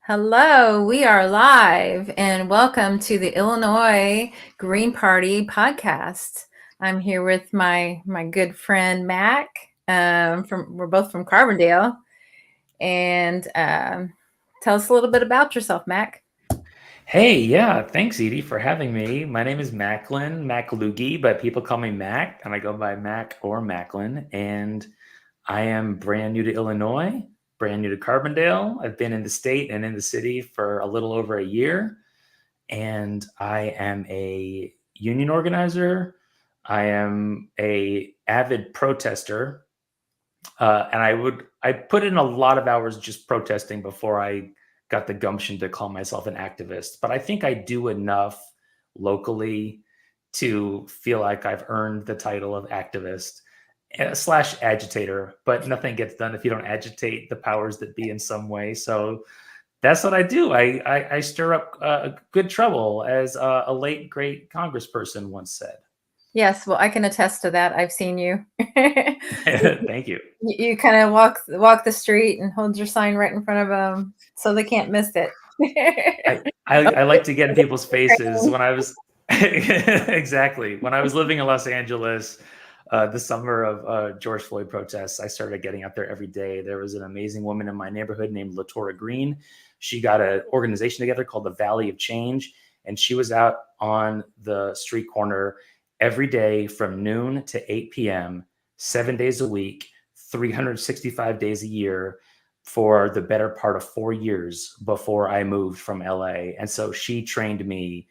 Hello, we are live and welcome to the Illinois Green Party podcast. I'm here with my good friend Mack. We're both from Carbondale, and tell us a little bit about yourself, Mack. Hey, yeah, thanks, Edie, for having me. My name is Macklen, Makloghi, but people call me Mack, and I go by Mack or Macklen. And I am brand new to Illinois, brand new to Carbondale. I've been in the state and in the city for a little over a year, and I am a union organizer. I am a avid protester, and I put in a lot of hours just protesting before I got the gumption to call myself an activist. But I think I do enough locally to feel like I've earned the title of activist slash agitator. But nothing gets done if you don't agitate the powers that be in some way. So that's what I do. I stir up good trouble, as a late great congressperson once said. Yes, well, I can attest to that. I've seen you. Thank you. You kind of walk the street and hold your sign right in front of them so they can't miss it. I like to get in people's faces. When I was exactly when I was living in Los Angeles, the summer of George Floyd protests, I started getting out there every day. There was an amazing woman in my neighborhood named Latora Green. She got an organization together called the Valley of Change, and she was out on the street corner every day from noon to 8 p.m., 7 days a week, 365 days a year, for the better part of 4 years before I moved from LA. And so she trained me.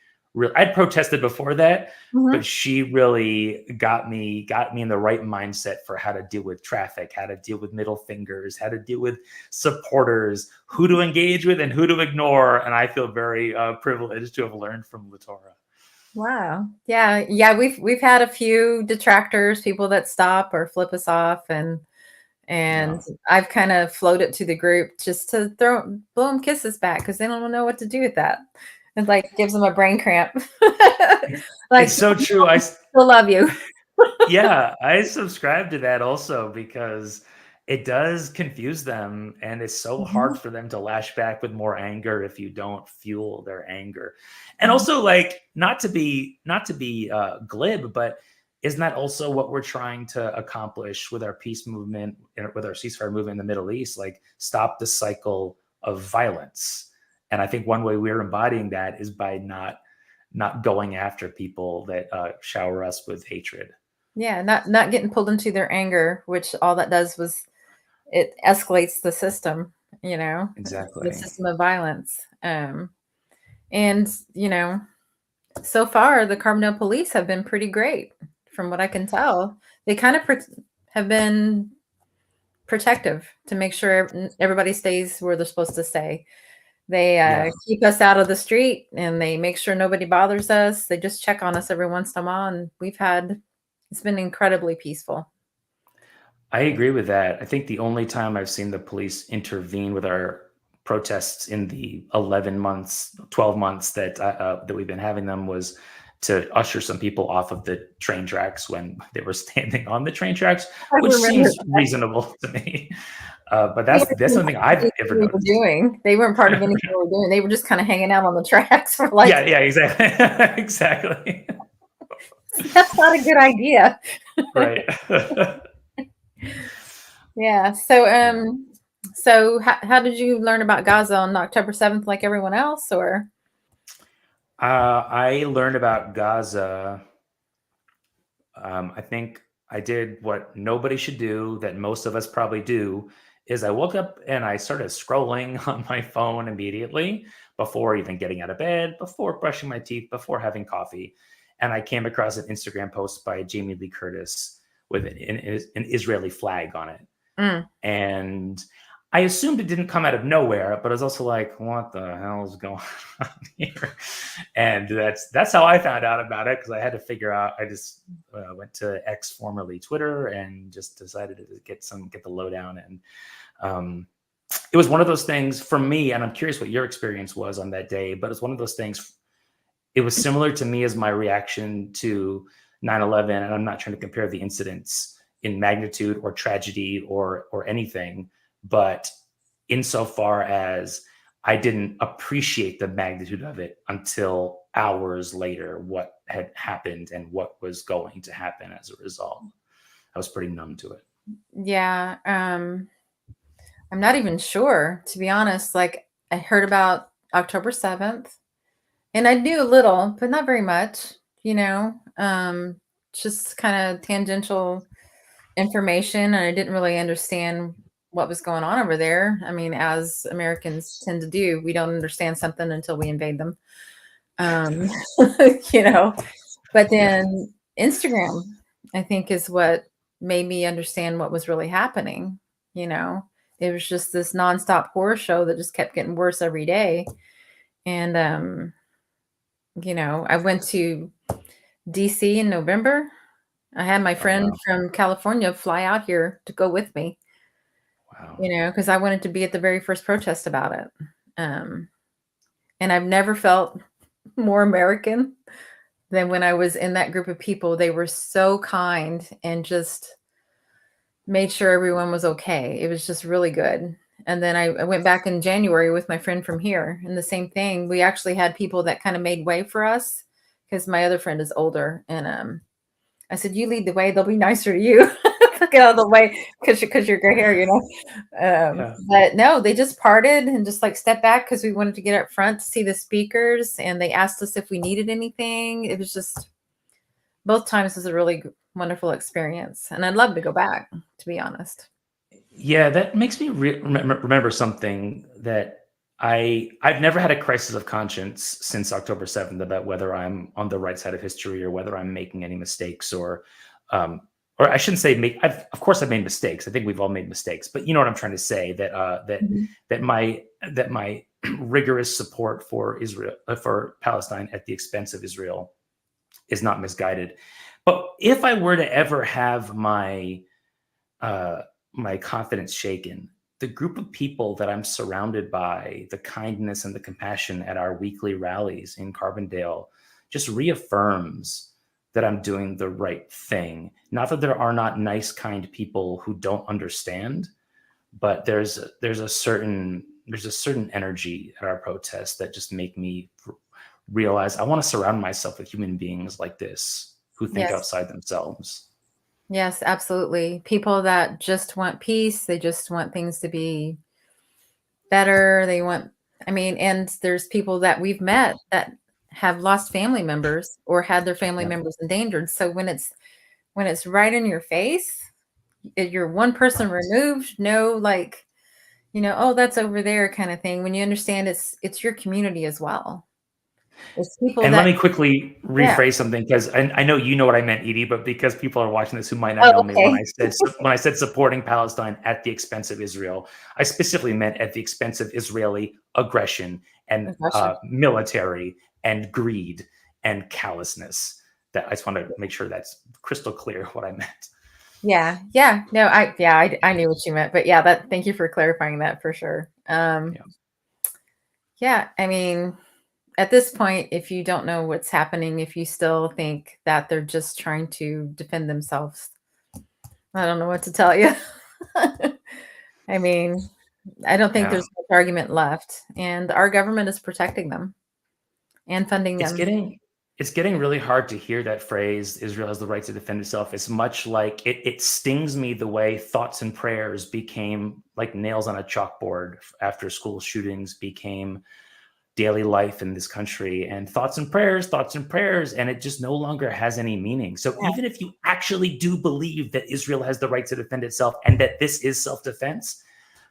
I'd protested before that, but she really got me in the right mindset for how to deal with traffic, how to deal with middle fingers, how to deal with supporters, who to engage with and who to ignore. And I feel very privileged to have learned from Latora. Wow. Yeah. We've had a few detractors, people that stop or flip us off, and Yeah. I've kind of floated to the group just to blow them kisses back because they don't know what to do with that. It like gives them a brain cramp. Like, It's so true. I still love you. Yeah, I subscribe to that also because it does confuse them, and it's so hard Mhm. for them to lash back with more anger if you don't fuel their anger. And Mhm. also, like, not to be glib, but isn't that also what we're trying to accomplish with our peace movement and with our ceasefire movement in the Middle East? Like, stop the cycle of violence. And I think one way we're embodying that is by not going after people that shower us with hatred. Yeah, not getting pulled into their anger, which all that does was it escalates the system, the Exactly. system of violence. And so far the Carbondale police have been pretty great, from what I can tell. They kind of have been protective to make sure everybody stays where they're supposed to stay. They Yeah, keep us out of the street and they make sure nobody bothers us. They just check on us every once in a while, and it's been incredibly peaceful. I agree with that. I think the only time I've seen the police intervene with our protests in the 11 months, 12 months that we've been having them was to usher some people off of the train tracks when they were standing on the train tracks, I which remember seems reasonable to me. But they that's weren't something part of I've anything ever we were noticed. doing. They weren't part of anything we were doing. They were just kind of hanging out on the tracks for like, Yeah, yeah, exactly. Exactly. that's not a good idea. Right. Yeah. So, Yeah. how did you learn about Gaza on October 7th, like everyone else, or? I learned about Gaza. I think I did what nobody should do, that most of us probably do, is I woke up and I started scrolling on my phone immediately before even getting out of bed, before brushing my teeth, before having coffee. And I came across an Instagram post by Jamie Lee Curtis with an Israeli flag on it. Mm. And I assumed it didn't come out of nowhere, but I was also like, what the hell is going on here? And that's how I found out about it, because I had to figure out. I just went to X, formerly Twitter, and just decided to get the lowdown. And it was one of those things for me, and I'm curious what your experience was on that day, but it's one of those things. It was similar to me as my reaction to 9/11, and I'm not trying to compare the incidents in magnitude or tragedy or anything, but insofar as I didn't appreciate the magnitude of it until hours later, what had happened and what was going to happen as a result. I was pretty numb to it. Yeah. I'm not even sure, to be honest. Like, I heard about October 7th, and I knew a little, but not very much, you know, just kind of tangential information. And I didn't really understand what was going on over there. I mean, as Americans tend to do, we don't understand something until we invade them. Um, you know, but then Instagram, I think, is what made me understand what was really happening. You know, it was just this nonstop horror show that just kept getting worse every day. And, I went to DC in November. I had my Oh, friend wow. from California fly out here to go with me, Wow. because I wanted to be at the very first protest about it. Um, and I've never felt more American than when I was in that group of people. They were so kind and just made sure everyone was okay. It was just really good. And then I went back in January with my friend from here, and the same thing. We actually had people that kind of made way for us because my other friend is older, and I said, "You lead the way; they'll be nicer to you." Get out of the way because you're gray hair. Yeah. But no, they just parted and just like stepped back because we wanted to get up front to see the speakers, and they asked us if we needed anything. It was just both times was a really wonderful experience, and I'd love to go back, to be honest. Yeah, that makes me remember something that I've never had a crisis of conscience since October 7th about whether I'm on the right side of history or whether I'm making any mistakes or I shouldn't say make. Of course, I've made mistakes. I think we've all made mistakes, but you know what I'm trying to say, Mhm. that my rigorous support for Israel, for Palestine at the expense of Israel, is not misguided. But if I were to ever have uh, my confidence shaken, the group of people that I'm surrounded by, the kindness and the compassion at our weekly rallies in Carbondale, just reaffirms that I'm doing the right thing. Not that there are not nice, kind people who don't understand, but there's a certain energy at our protests that just make me realize I want to surround myself with human beings like this who think Yes. outside themselves. Yes, absolutely. People that just want peace, they just want things to be better. And there's people that we've met that have lost family members or had their family Yeah. members endangered. So when it's right in your face, you're one person removed, no, like, oh, that's over there kind of thing. When you understand it's your community as well. It's people And let that, me quickly yeah. rephrase something because I know you know what I meant, Edie, but because people are watching this who might not Oh, know me, okay. when I said supporting Palestine at the expense of Israel, I specifically meant at the expense of Israeli aggression and Gotcha. military and greed and callousness. That I just want to make sure that's crystal clear what I meant. Yeah. Yeah. No, I knew what you meant, but yeah, thank you for clarifying that for sure. Yeah. Yeah, I mean, at this point, if you don't know what's happening, if you still think that they're just trying to defend themselves, I don't know what to tell you. I mean, I don't think Yeah. there's much argument left, and our government is protecting them and funding It's them. getting it's getting really hard to hear that phrase, Israel has the right to defend itself. It's much like it stings me the way thoughts and prayers became like nails on a chalkboard after school shootings became daily life in this country, and thoughts and prayers, and it just no longer has any meaning. So Yeah. even if you actually do believe that Israel has the right to defend itself and that this is self-defense,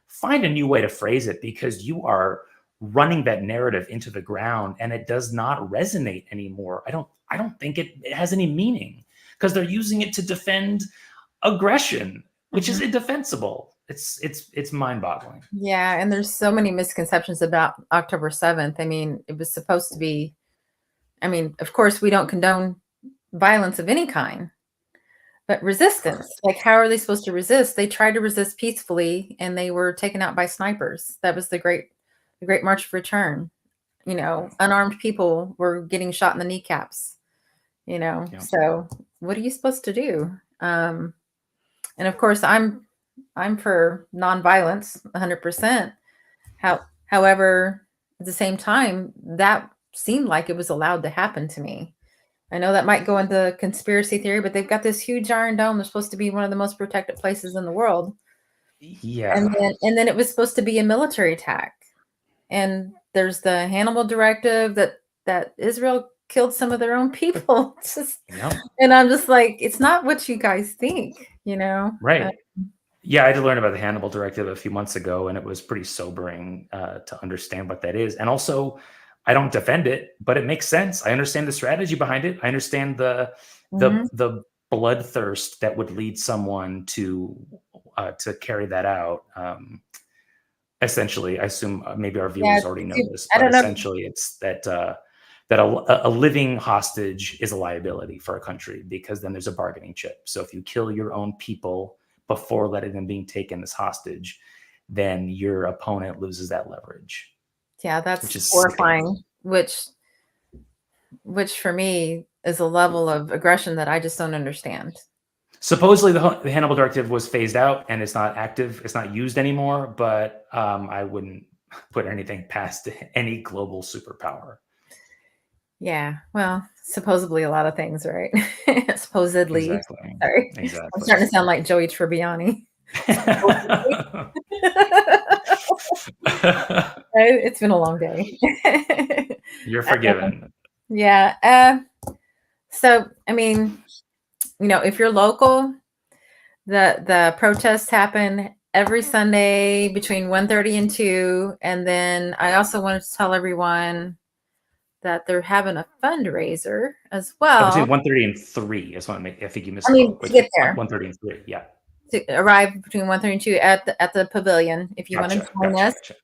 find a new way to phrase it because you are running that narrative into the ground and it does not resonate anymore. I don't think it has any meaning because they're using it to defend aggression, which is Mhm. indefensible. It's mind-boggling. Yeah, and there's so many misconceptions about October 7th. I mean, it was supposed to be, I mean, of course, we don't condone violence of any kind. But resistance, Correct. like, how are they supposed to resist? They tried to resist peacefully, and they were taken out by snipers. That was the Great March of Return. Unarmed people were getting shot in the kneecaps, Yeah. So what are you supposed to do? And of course, I'm for nonviolence 100%. However, at the same time, that seemed like it was allowed to happen to me. I know that might go into conspiracy theory, but they've got this huge Iron Dome. They're supposed to be one of the most protected places in the world. Yeah. And then it was supposed to be a military attack. And there's the Hannibal Directive that Israel killed some of their own people. Yep. And I'm just like, it's not what you guys think, you know? Right. Yeah, I did learn about the Hannibal Directive a few months ago, and it was pretty sobering to understand what that is. And also, I don't defend it, but it makes sense. I understand the strategy behind it. I understand the Mhm. the bloodthirst that would lead someone to carry that out. Essentially, I assume maybe our Yeah, viewers already know this, I but don't know. essentially, it's that a living hostage is a liability for a country because then there's a bargaining chip. So if you kill your own people before letting them being taken as hostage, then your opponent loses that leverage, Yeah, which that's is sickening. horrifying, which for me is a level of aggression that I just don't understand. Supposedly, the Hannibal Directive was phased out and it's not active, it's not used anymore. But I wouldn't put anything past any global superpower. Yeah, well, supposedly a lot of things, right? Supposedly. Exactly. Sorry. I'm Exactly. starting to sound like Joey Tribbiani. Supposedly. It's been a long day. You're Um, forgiven. yeah. So I mean, if you're local, the protests happen every Sunday between 1:30 and 2. And then I also wanted to tell everyone that they're having a fundraiser as well. Between 1:30 and 3 is when I think you I mean, misspoke. to Between get there, 1:30 and 3. Yeah. to arrive between 1:30 and 2 at the pavilion if you want to Gotcha. join Gotcha. us. Gotcha.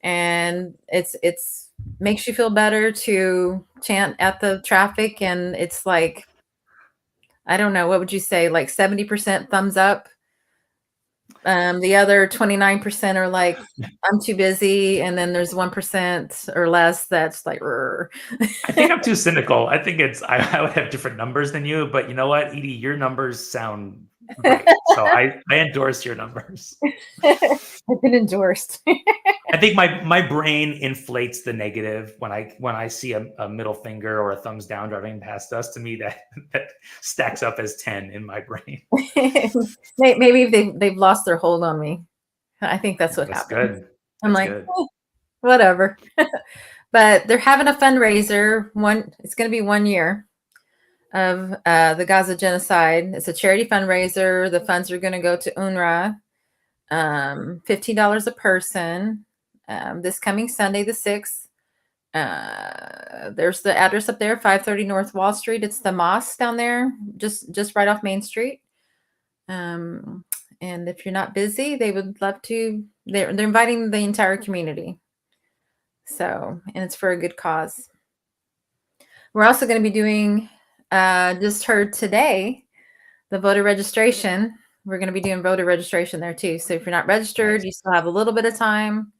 And it's makes you feel better to chant at the traffic. And it's like, I don't know, what would you say, like 70% thumbs up? The other 29% are like, I'm too busy, and then there's 1% or less that's like, "Rrr." I think I'm too cynical. I think I would have different numbers than you, but you know what, Edie, your numbers sound great. So I endorse your numbers. I've been endorsed. I think my brain inflates the negative when I see a middle finger or a thumbs down driving past us. To me, that stacks up as 10 in my brain. Maybe they've lost their hold on me. I think that's what That's happened. good. I'm That's like, good. "Oh, whatever." But they're having a fundraiser. It's going to be 1 year of the Gaza genocide. It's a charity fundraiser. The funds are going to go to UNRWA. $15 a person. This coming Sunday, the 6th. There's the address up there, 530 North Wall Street. It's the mosque down there, just right off Main Street. And if you're not busy, they would love to. They're inviting the entire community. So, and it's for a good cause. We're also going to be doing, just heard today, the voter registration. We're going to be doing voter registration there too. So if you're not registered, Nice. you still have a little bit of time.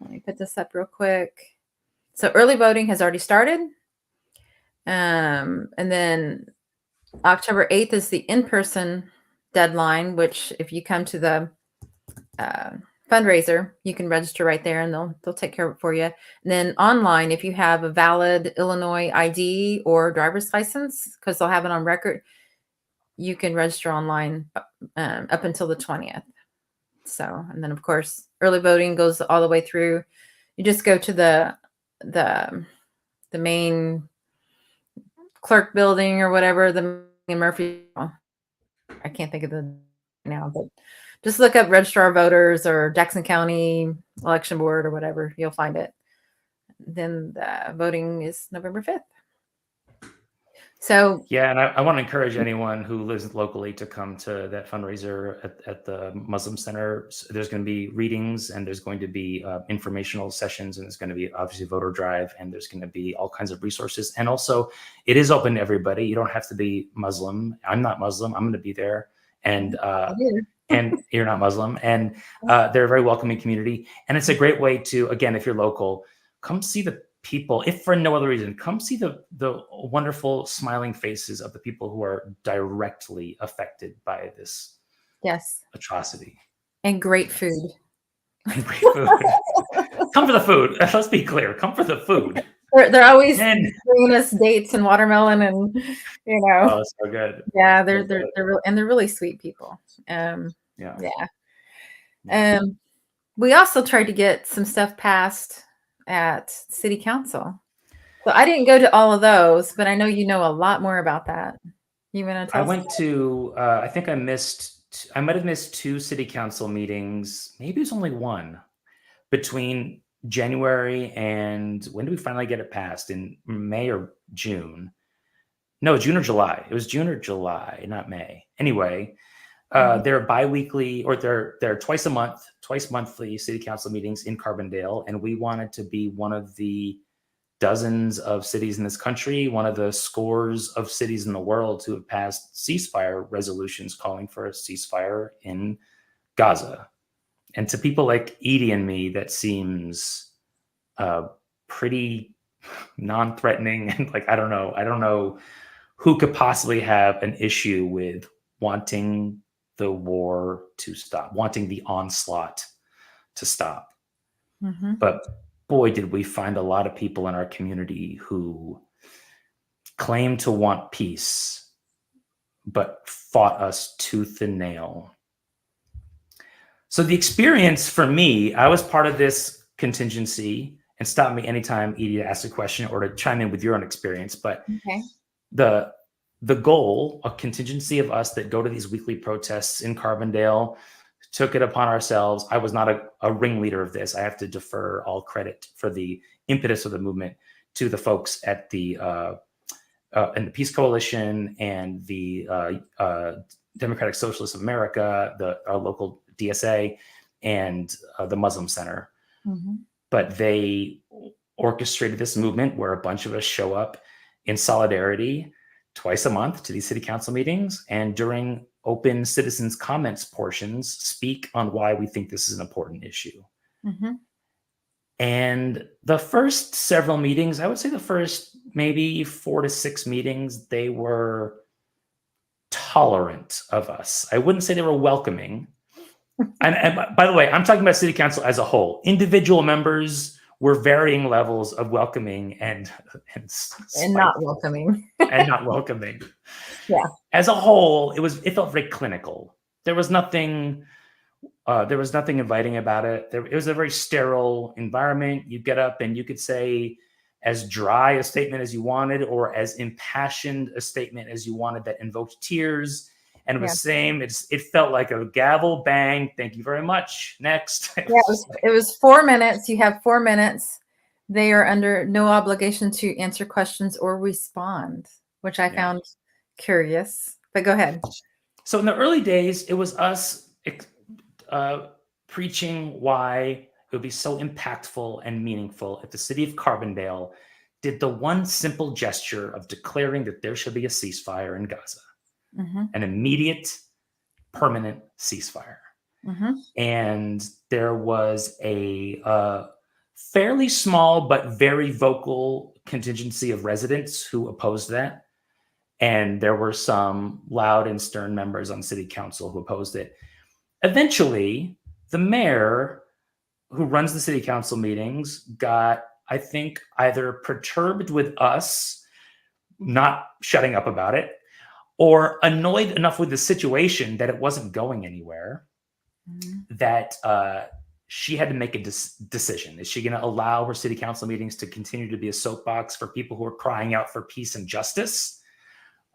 Let me put this up real quick. So early voting has already started. And then October 8th is the in-person deadline, which if you come to the fundraiser, you can register right there and they'll take care of it for you. And then online, if you have a valid Illinois ID or driver's license, because they'll have it on record, you can register online up until the 20th. So, and then of course, early voting goes all the way through. You just go to the main clerk building or whatever, the Murphy. I can't think of the now, but just look up Registrar of Voters or Jackson County Election Board or whatever. You'll find it. Then the voting is November 5th. So Yeah, and I want to encourage anyone who lives locally to come to that fundraiser at the Muslim Center. There's going to be readings, and there's going to be informational sessions, and there's going to be obviously voter drive, and there's going to be all kinds of resources. And also, it is open to everybody. You don't have to be Muslim. I'm not Muslim. I'm going to be there, and you're not Muslim, and they're a very welcoming community. And it's a great way to, again, if you're local, come see the people, if for no other reason, come see the wonderful smiling faces of the people who are directly affected by this yes, atrocity. and great food. And great food. Come for the food. Let's be clear. Come for the food. They're always And bringing us dates and watermelon, and oh, so good. yeah, So good. they're really sweet people. Yeah. Yeah. Yeah. We also tried to get some stuff passed at city council. So I didn't go to all of those, but I know you know a lot more about that. You want to I tell us? went to, I think I might have missed 2 city council meetings. Maybe it was only one between January and when did we finally get it passed? In May or June? No, June or July. It was June or July, not May. Anyway, they're bi-weekly, or they're twice monthly city council meetings in Carbondale, and we wanted to be one of the dozens of cities in this country, one of the scores of cities in the world who have passed ceasefire resolutions calling for a ceasefire in Gaza. And to people like Edie and me, that seems pretty non-threatening, and like I don't know who could possibly have an issue with wanting the war to stop, wanting the onslaught to stop. But boy, did we find a lot of people in our community who claim to want peace, but fought us tooth and nail. So the experience for me, I was part of this contingency, and stop me anytime, Edie, to ask a question or to chime in with your own experience. But the goal, a contingency of us that go to these weekly protests in Carbondale, took it upon ourselves. I was not a ringleader of this. I have to defer all credit for the impetus of the movement to the folks at the and the Peace Coalition and the Democratic Socialists of America, our local DSA, and the Muslim Center. But they orchestrated this movement where a bunch of us show up in solidarity twice a month to these city council meetings, and during open citizens comments portions speak on why we think this is an important issue. And the first several meetings, I would say the first maybe 4 to 6 meetings, they were tolerant of us. I wouldn't say they were welcoming. And by the way, I'm talking about city council as a whole. Individual members were varying levels of welcoming and not welcoming. and not welcoming. Yeah. As a whole, it felt very clinical. There was nothing inviting about it. It was a very sterile environment. You get up and you could say as dry a statement as you wanted, or as impassioned a statement as you wanted that invoked tears. And it was the same. It felt like a gavel bang. Thank you very much. Next. It was 4 minutes. You have 4 minutes. They are under no obligation to answer questions or respond, which I found curious. But go ahead. So in the early days, it was us preaching why it would be so impactful and meaningful if the city of Carbondale did the one simple gesture of declaring that there should be a ceasefire in Gaza, an immediate, permanent ceasefire. And there was a fairly small but very vocal contingency of residents who opposed that. And there were some loud and stern members on city council who opposed it. Eventually, the mayor who runs the city council meetings got, I think, either perturbed with us not shutting up about it, or annoyed enough with the situation that it wasn't going anywhere, that she had to make a decision. Is she going to allow her city council meetings to continue to be a soapbox for people who are crying out for peace and justice?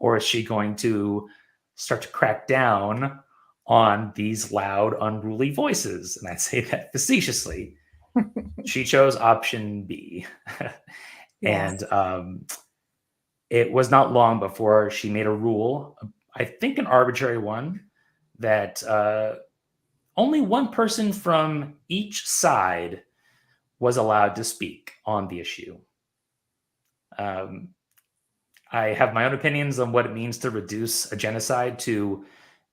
Or is she going to start to crack down on these loud, unruly voices? And I say that facetiously. She chose option B. And it was not long before she made a rule, I think an arbitrary one, that only one person from each side was allowed to speak on the issue. I have my own opinions on what it means to reduce a genocide to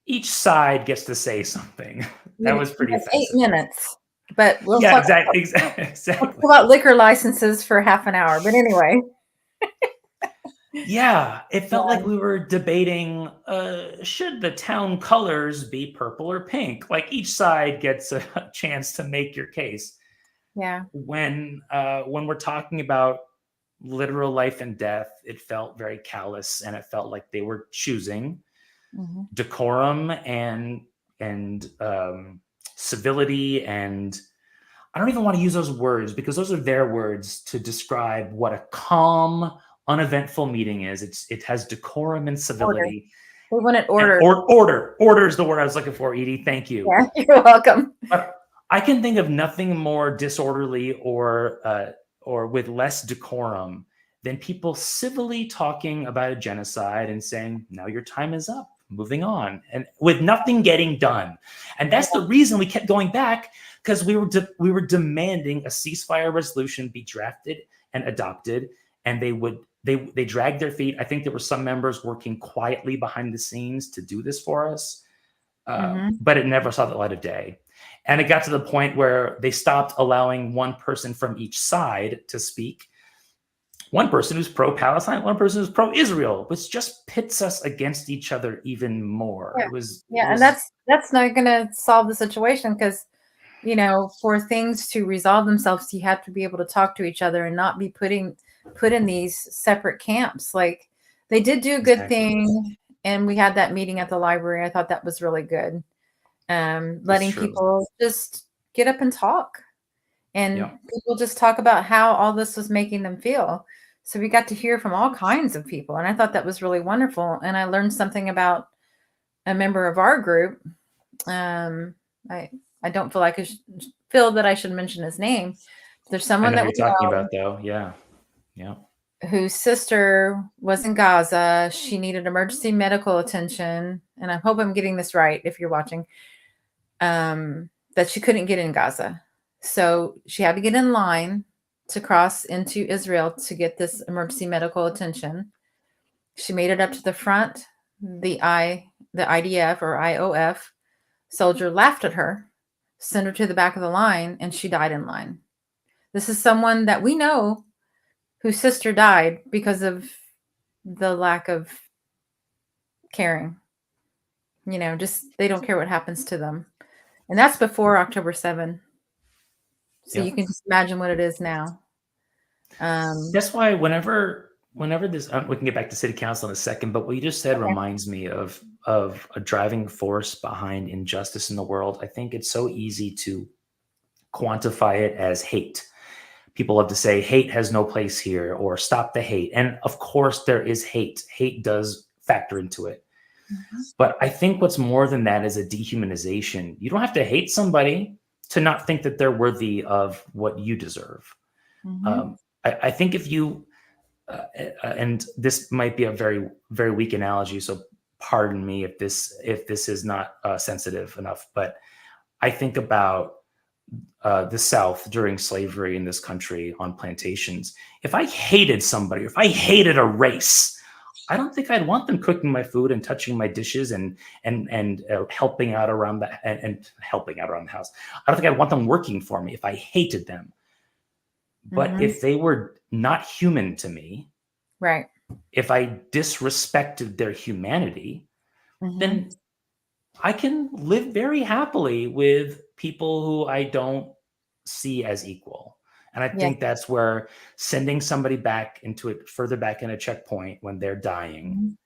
each side gets to say something. That was pretty offensive. 8 minutes. But we'll talk exactly. We'll talk about liquor licenses for half an hour. But anyway. Yeah, it felt like we were debating, should the town colors be purple or pink? Like each side gets a chance to make your case. Yeah. When we're talking about literal life and death, it felt very callous, and it felt like they were choosing Hmm. decorum and civility, and I don't even want to use those words because those are their words to describe what a calm, uneventful meeting is. It has decorum and Order. civility. We wanted And order. order is the word I was looking for, Edie. Thank you. Yeah, you're welcome. But I can think of nothing more disorderly or with less decorum than people civilly talking about a genocide and saying, "Now your time is up, moving on," and with nothing getting done. And that's the reason we kept going back, because we were demanding a ceasefire resolution be drafted and adopted, and they dragged their feet. I think there were some members working quietly behind the scenes to do this for us, Hmm. but it never saw the light of day. And it got to the point where they stopped allowing one person from each side to speak. One person who's pro-Palestine, one person who's pro-Israel, which just pits us against each other even more. Yeah. It Yeah. And was that's not going to solve the situation because, for things to resolve themselves, you have to be able to talk to each other and not be put in these separate camps. Like they did do a good exactly. thing. And we had that meeting at the library. I thought that was really good. It's Letting true. people just get up and talk. And Yeah. people just talk about how all this was making them feel. So we got to hear from all kinds of people. And I thought that was really wonderful. And I learned something about a member of our group. Um, I I don't feel like feel that I should mention his name. There's I someone know who that you're we talking know about, though. Yeah. Yeah. whose sister was in Gaza. She needed emergency medical attention, and I hope I'm getting this right if you're watching. That she couldn't get in Gaza, so she had to get in line to cross into Israel to get this emergency medical attention. She made it up to the front. The IDF or IOF soldier laughed at her, sent her to the back of the line, and she died in line. This is someone that we know whose sister died because of the lack of caring. Just they don't care what happens to them. And that's before October 7. So you Yeah. can just imagine what it is now. Um, That's why whenever this we can get back to city council in a second, but what you just said okay. reminds me of a driving force behind injustice in the world. I think it's so easy to quantify it as hate. People love to say hate has no place here or stop the hate. And of course there is hate. Hate does factor into it. Mhm. But I think what's more than that is a dehumanization. You don't have to hate somebody to not think that they're worthy of what you deserve. Mhm. Um, I think if you and this might be a very very weak analogy, so pardon me if this is not sensitive enough, but I think about the South during slavery in this country on plantations. If I hated somebody, if I hated a race, I don't think I'd want them cooking my food and touching my dishes and helping out around and helping out around the house. I don't think I'd want them working for me if I hated them. But Mhm. if they were not human to me, Right. if I disrespected their humanity, Mhm. then I can live very happily with people who I don't see as equal. And I Yeah. think that's where sending somebody back into it further back in a checkpoint when they're dying.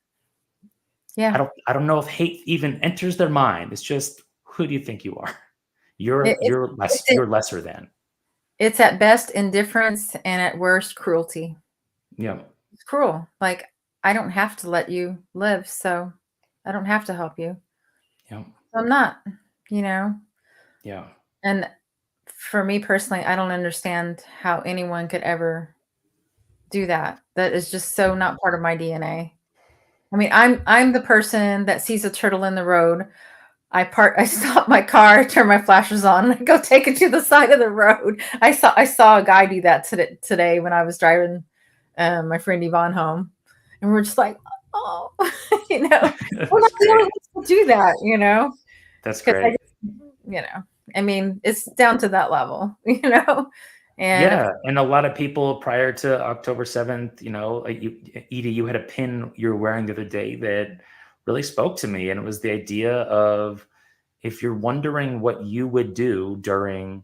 Mhm. Yeah. I don't know if hate even enters their mind. It's just, who do you think you are? It, it, it's You're lesser than. it's at best indifference and at worst cruelty. Yeah. It's cruel. Like I don't have to let you live, so I don't have to help you. Yeah. I'm not, you know. Yeah. And for me personally, I don't understand how anyone could ever do that. That is just so not part of my DNA. I mean, I'm the person that sees a turtle in the road. I stop my car, turn my flashers on, and I go take it to the side of the road. I saw a guy do that today when I was driving my friend Yvonne home. And we're just like, oh, you know, we're That's not the only great. ones to do that, That's because great. I mean, it's down to that level, and of Yeah, and a lot of people prior to October 7th, like Edie, you had a pin you were wearing the other day that really spoke to me, and it was the idea of if you're wondering what you would do during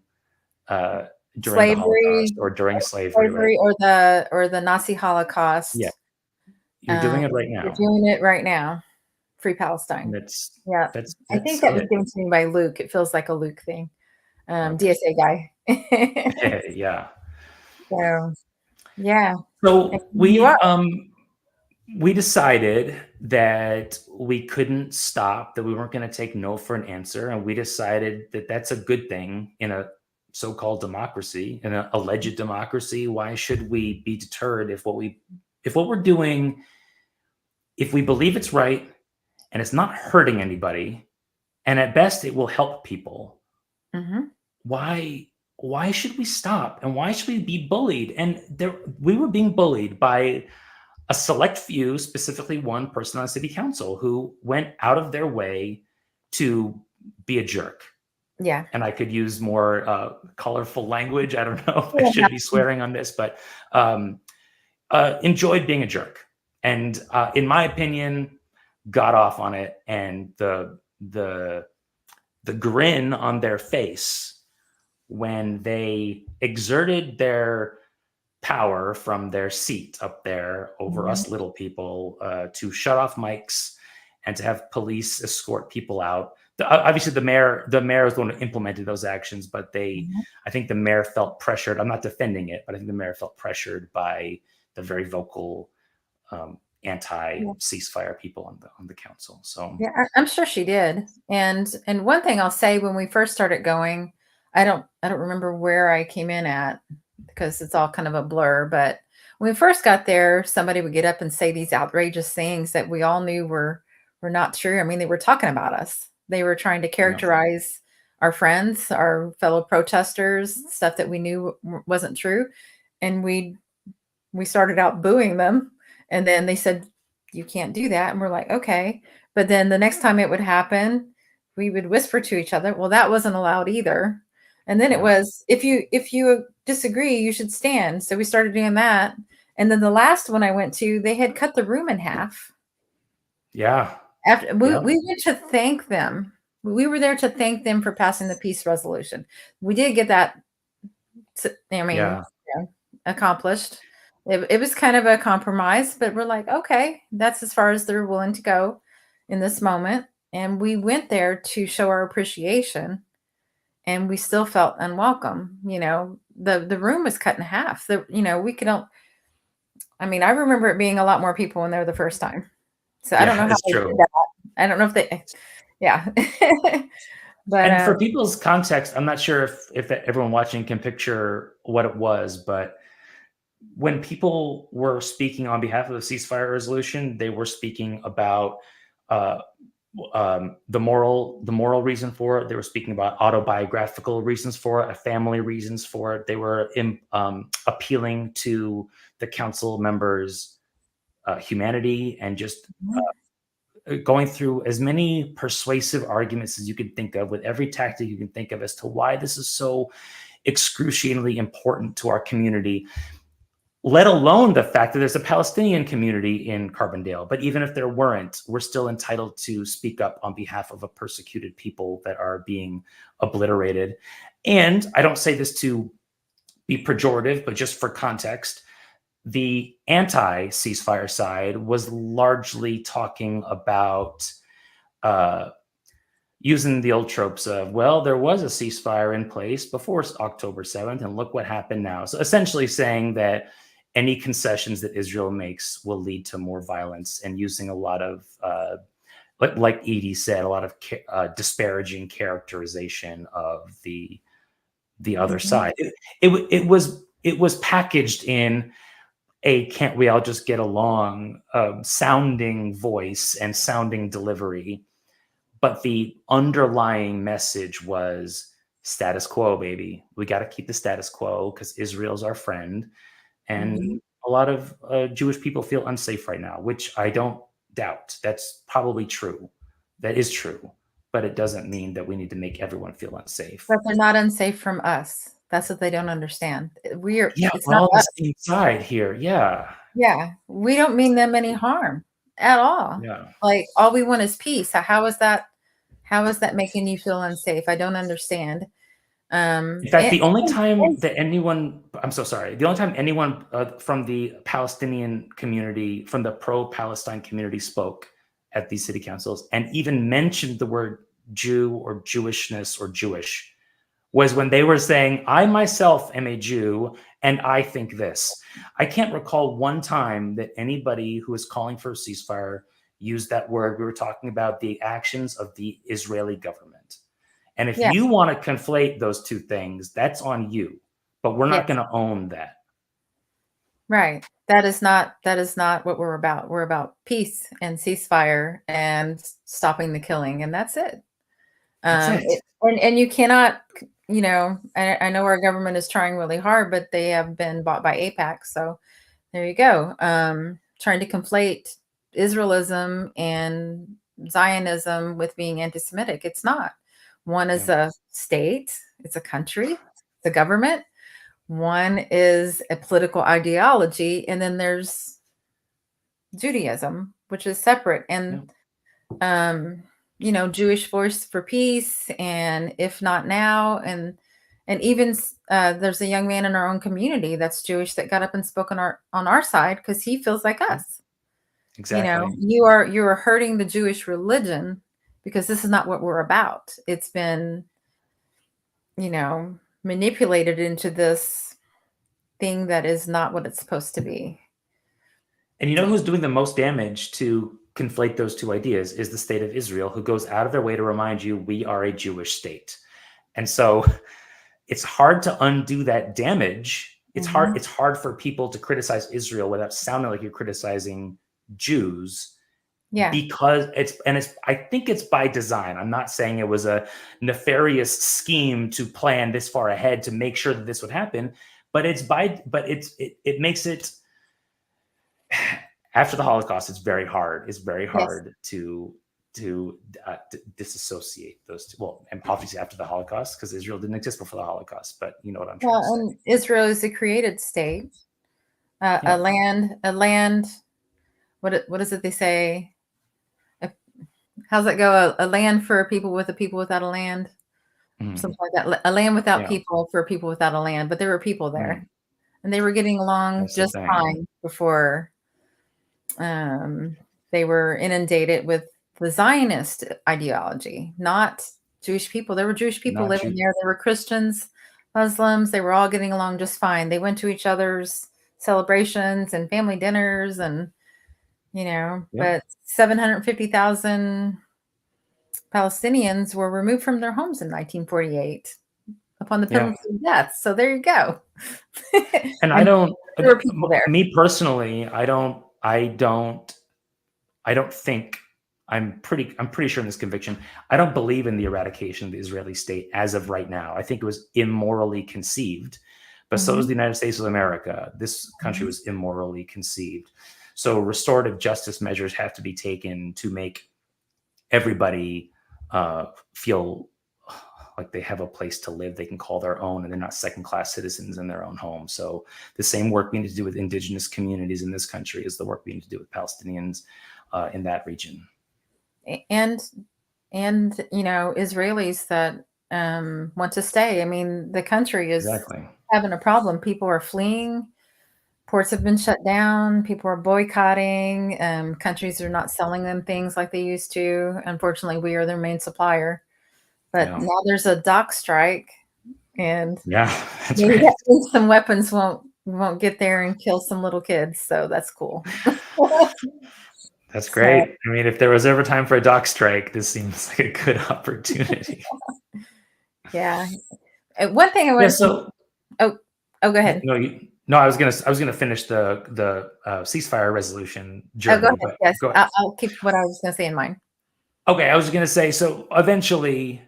during the Holocaust slavery, or during slavery, right? or the Nazi Yeah, Holocaust. you're doing it right We're now. doing it right now. Free And Palestine. that's Yeah. that's I think that's that was it. given to me by Luke. It feels like a Luke thing. Okay. DSA guy. Yeah. So yeah. And So you are. we decided that we couldn't stop, that we weren't going to take no for an answer, and we decided that that's a good thing in a so-called democracy, in an alleged democracy. Why should we be deterred if what we're doing, if we believe it's right and it's not hurting anybody, and at best it will help people? Mhm. why why should we stop, and why should we be bullied? And there, we were being bullied by a select few, specifically one person on city council who went out of their way to be a jerk. Yeah. And I could use more colorful language. I don't know if I Yeah. should be swearing on this, but um, enjoyed being a jerk. And in my opinion, got off on it. And the grin on their face when they exerted their power from their seat up there over Mhm. us little people to shut off mics and to have police escort people out. Obviously, the mayor was the one who implemented those actions, but Mhm. I think the mayor felt pressured. I'm not defending it, but I think the mayor felt pressured by the very vocal Yeah. anti-ceasefire people on the council. So Yeah, I'm sure she did. And one thing I'll say, when we first started going, I don't remember where I came in at because it's all kind of a blur, but when we first got there, somebody would get up and say these outrageous things that we all knew were not true. I mean, they were talking about us. They were trying to yeah, characterize our friends, our fellow protesters, stuff that we knew wasn't true. And we started out booing them, and then they said, you can't do that, and we're like, okay. But then the next time it would happen, we would whisper to each other, well, that wasn't allowed either. And then it yeah, was, if you disagree, you should stand. So we started doing that. And then the last one I went to, they had cut the room in half. yeah, After we, yeah, we went to thank them. We were there to thank them for passing the peace resolution. We did get that, I mean, yeah, yeah, accomplished. It was kind of a compromise, but we're like, okay, that's as far as they're willing to go in this moment. And we went there to show our appreciation, and we still felt unwelcome. The room was cut in half. We could don't. I mean, I remember it being a lot more people when they were the first time. So I don't yeah. know how It's they did true. that. I don't know if they, yeah. But And for people's context, I'm not sure if everyone watching can picture what it was, but when people were speaking on behalf of the ceasefire resolution, they were speaking about uh, the moral reason for it. They were speaking about autobiographical reasons for it, family reasons for it. They were appealing to the council members' humanity, and just going through as many persuasive arguments as you can think of, with every tactic you can think of, as to why this is so excruciatingly important to our community, let alone the fact that there's a Palestinian community in Carbondale. But even if there weren't, we're still entitled to speak up on behalf of a persecuted people that are being obliterated. And I don't say this to be pejorative, but just for context, the anti-ceasefire side was largely talking about uh, using the old tropes of, well, there was a ceasefire in place before October 7th, and look what happened now. So essentially saying that any concessions that Israel makes will lead to more violence, and using a lot of, like Edie said, a lot of disparaging characterization of the other mhm. side. It was packaged in a "can't we all just get along" sounding voice and sounding delivery, but the underlying message was status quo, baby. We got to keep the status quo because Israel's our friend. And Mhm. a lot of Jewish people feel unsafe right now, which I don't doubt. That's probably true. That is true. But it doesn't mean that we need to make everyone feel unsafe. But they're not unsafe from us. That's what they don't understand. Yeah, It's we're not all on the us. same side here. Yeah. Yeah, we don't mean them any harm at all. Yeah. Like, all we want is peace. How is that making you feel unsafe? I don't understand. In fact, And, the only time and that anyone, I'm so sorry, the only time anyone from the Palestinian community, from the pro-Palestine community spoke at these city councils and even mentioned the word Jew or Jewishness or Jewish was when they were saying, I myself am a Jew and I think this. I can't recall one time that anybody who was calling for a ceasefire used that word. We were talking about the actions of the Israeli government. And if yeah, you want to conflate those two things, that's on you. But we're not yes, going to own that. right. That is not what we're about. We're about peace and ceasefire and stopping the killing, and that's it. That's it. And you cannot, I know our government is trying really hard, but they have been bought by APAC. So there you go. Trying to conflate Israelism and Zionism with being anti-Semitic. It's not. One is Yeah. a state, it's a country, it's a government. One is a political ideology, and then there's Judaism, which is separate. Yeah. And Jewish Voice for Peace, and If Not Now, and even there's a young man in our own community that's Jewish that got up and spoke on our side because he feels like us. Exactly. You are hurting the Jewish religion because this is not what we're about. It's been, manipulated into this thing that is not what it's supposed to be. And you know who's doing the most damage to conflate those two ideas is the state of Israel, who goes out of their way to remind you we are a Jewish state. And so it's hard to undo that damage. It's Mhm. hard for people to criticize Israel without sounding like you're criticizing Jews, Yeah. because I think it's by design. I'm not saying it was a nefarious scheme to plan this far ahead to make sure that this would happen, but it makes it, after the Holocaust, it's very hard Yes. to disassociate those two. Well, and obviously after the Holocaust, because Israel didn't exist before the Holocaust, but you know what I'm trying to Well, say. and Israel is a created state, a Yeah. land. What is it they say? How's that go? A land for people with a people without a land, Mhm. something like that. A land without Yeah. people for people without a land. But there were people Mhm. there, and they were getting along That's the just thing. fine before um, they were inundated with the Zionist ideology, not Jewish people. There were Jewish people Not living you. there. There were Christians, Muslims. They were all getting along just fine. They went to each other's celebrations and family dinners, and Yep. but 750,000 Palestinians were removed from their homes in 1948 upon the Yeah. penalty of death. So there you go. And I And don't, there were people there. me personally, I don't think, I'm pretty sure in this conviction, I don't believe in the eradication of the Israeli state as of right now. I think it was immorally conceived, but so is Mhm, the United States of America. This country mhm. was immorally conceived. So restorative justice measures have to be taken to make everybody feel like they have a place to live they can call their own, and they're not second class citizens in their own home. So the same work we need to do with indigenous communities in this country is the work we need to do with Palestinians in that region. And Israelis that want to stay. I mean, the country is Exactly. having a problem. People are fleeing. Ports have been shut down. People are boycotting. Countries are not selling them things like they used to. Unfortunately, we are their main supplier. But Yeah. now there's a dock strike, and Yeah. That's maybe right. that means some weapons won't get there and kill some little kids. So that's cool. That's So great. I mean, if there was ever time for a dock strike, this seems like a good opportunity. yeah. One thing I Yeah. wanted to So oh go ahead. no, I was gonna finish the ceasefire resolution Oh, go journey, ahead. but Yes, go ahead. I'll keep what I was going to say in mind. Okay, I was going to say, so eventually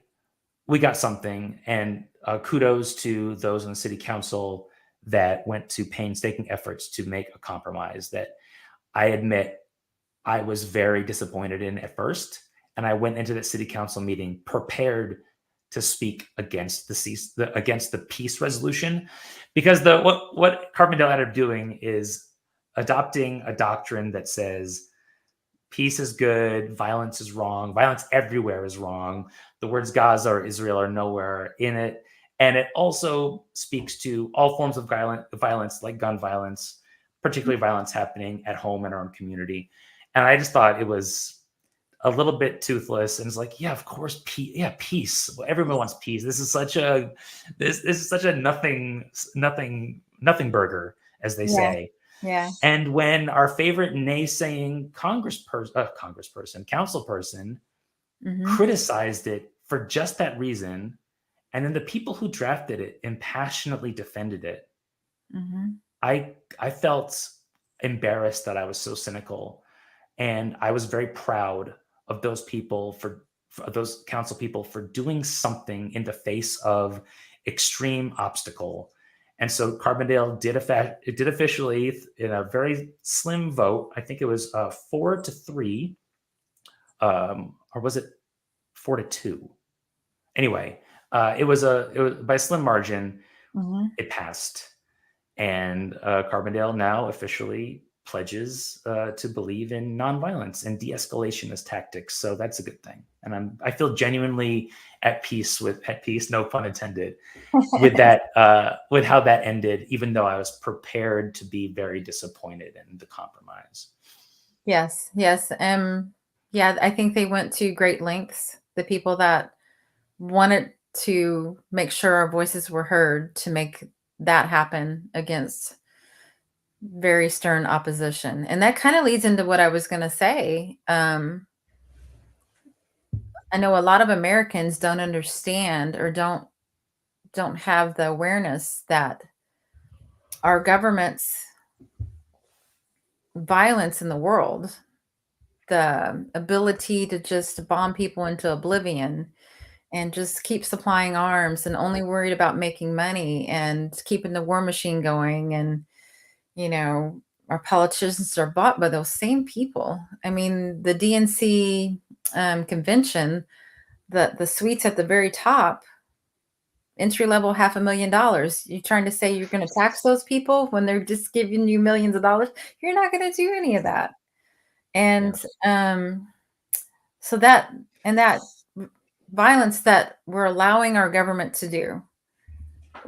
we got something, and kudos to those on the city council that went to painstaking efforts to make a compromise that I admit I was very disappointed in at first. And I went into the city council meeting prepared to speak against against the peace resolution, because the what Carbondale ended up doing is adopting a doctrine that says peace is good, violence is wrong, violence everywhere is wrong. The words Gaza or Israel are nowhere in it. And it also speaks to all forms of violence, like gun violence, particularly violence happening at home in our own community. And I just thought it was a little bit toothless, and it's like, yeah, of course, peace. Yeah, peace. Well, everyone wants peace. This is such a nothing burger, as they Yeah. say. Yeah. And when our favorite naysaying council person Mm-hmm. criticized it for just that reason, and then the people who drafted it impassionately defended it, Mm-hmm. I felt embarrassed that I was so cynical, and I was very proud of those people for those council people for doing something in the face of extreme obstacle. And so Carbondale did officially, in a very slim vote. I think it was 4-3, or was it 4-2? Anyway, it was by a slim margin. Mm-hmm. It passed, and Carbondale now officially pledges to believe in nonviolence and de-escalation as tactics. So that's a good thing, and I feel genuinely at peace, no pun intended, with that, with how that ended. Even though I was prepared to be very disappointed in the compromise. Yes, yes. Yeah, I think they went to great lengths. The people that wanted to make sure our voices were heard to make that happen against very stern opposition. And that kind of leads into what I was going to say. I know a lot of Americans don't understand or don't have the awareness that our government's violence in the world, the ability to just bomb people into oblivion and just keep supplying arms and only worried about making money and keeping the war machine going. And, you know, our politicians are bought by those same people. I mean, the DNC convention, the suites at the very top, entry level $500,000. You're trying to say you're going to tax those people when they're just giving you millions of dollars? You're not going to do any of that. And so that violence that we're allowing our government to do,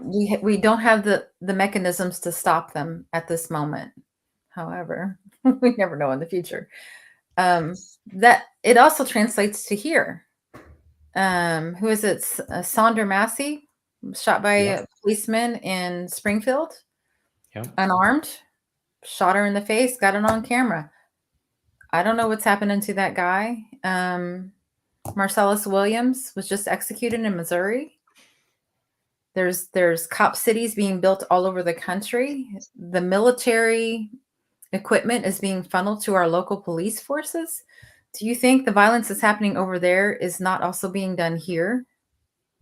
we don't have the mechanisms to stop them at this moment. However, we never know in the future. That it also translates to here. Who is it? Sandra Massey, shot by a policeman in Springfield, unarmed, shot her in the face, got it on camera. I don't know what's happening to that guy. Marcellus Williams was just executed in Missouri. There's cop cities being built all over the country. The military equipment is being funneled to our local police forces. Do you think the violence that's happening over there is not also being done here?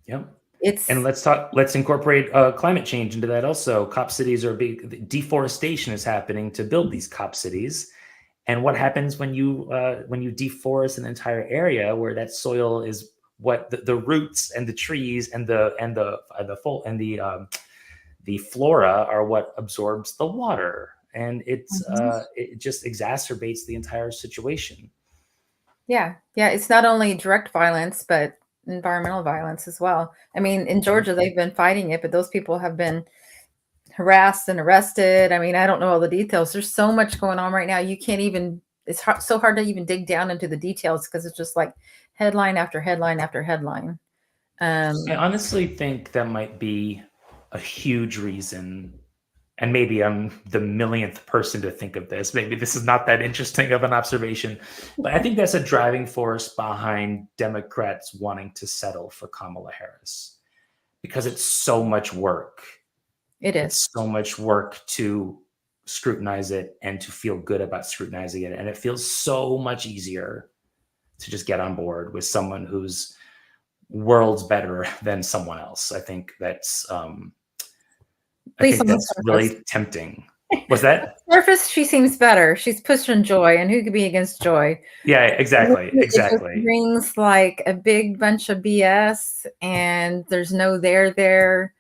Yep. It's And let's incorporate climate change into that also. Cop cities are big. Deforestation is happening to build these cop cities. And what happens when you deforest an entire area where that soil is what the roots and the trees and the flora are what absorbs the water, and it just exacerbates the entire situation. Yeah, it's not only direct violence, but environmental violence as well. I mean, in Georgia, they've been fighting it, but those people have been harassed and arrested. I mean, I don't know all the details. There's so much going on right now. You can't even, it's so hard to even dig down into the details because it's just like headline after headline after headline. I honestly think that might be a huge reason, and maybe I'm the millionth person to think of this. Maybe this is not that interesting of an observation, but I think that's a driving force behind Democrats wanting to settle for Kamala Harris, because it's so much work. It is. It's so much work to scrutinize it and to feel good about scrutinizing it. And it feels so much easier to just get on board with someone who's worlds better than someone else. I think that's really tempting. Was that? On the surface, she seems better. She's pushing joy, and who could be against joy? Yeah, exactly. It just brings like a big bunch of BS, and there's no there.